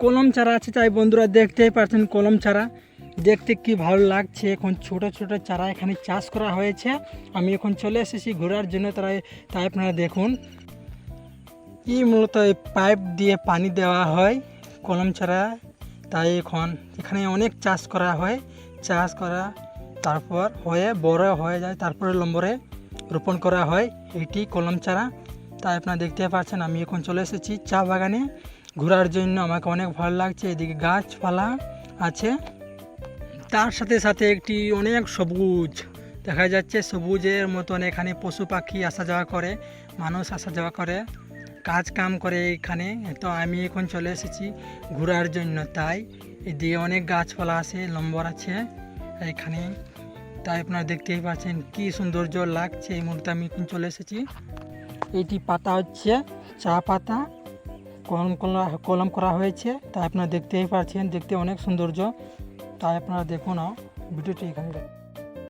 কলম চারা আছে, তাই বন্ধুরা দেখতেই পাচ্ছেন কলম চারা দেখতে কি ভালো লাগছে। এখন ছোট ছোট চারা এখানে চাষ করা হয়েছে। আমি এখন চলে এসেছি ঘোরার জন্য, তাই আপনারা দেখুন মূলত এই পাইপ দিয়ে পানি দেওয়া হয় কলম চারা। তাই এখন এখানে অনেক চাষ করা হয়, চাষ করা তারপর হয়ে বড় হয়ে যায়, তারপরে নম্বরে রোপণ করা হয় এটি কলম চারা। তাই আপনারা দেখতে পাচ্ছেন আমি এখন চলে এসেছি চা বাগানে ঘোরার জন্য। আমাকে অনেক ভালো লাগছে, এদিকে গাছপালা আছে, তার সাথে সাথে একটি অনেক সবুজ দেখা যাচ্ছে। সবুজের মতন এখানে পশু পাখি আসা যাওয়া করে, মানুষ আসা যাওয়া করে, কাজ কাম করে এখানে। তো আমি এখন চলে এসেছি ঘোরার জন্য, তাই এদিকে অনেক গাছপালা আছে, নম্বর আছে এখানে। তাই আপনারা দেখতেই পাচ্ছেন কি সৌন্দর্য লাগছে। এই মুহূর্তে আমি এখন চলে এসেছি। এইটি পাতা হচ্ছে চা পাতা, কলম করা হয়েছে, তাই আপনারা দেখতেই পাচ্ছেন, দেখতে অনেক সৌন্দর্য। তাই আপনারা দেখুন ভিডিওটি এখানে।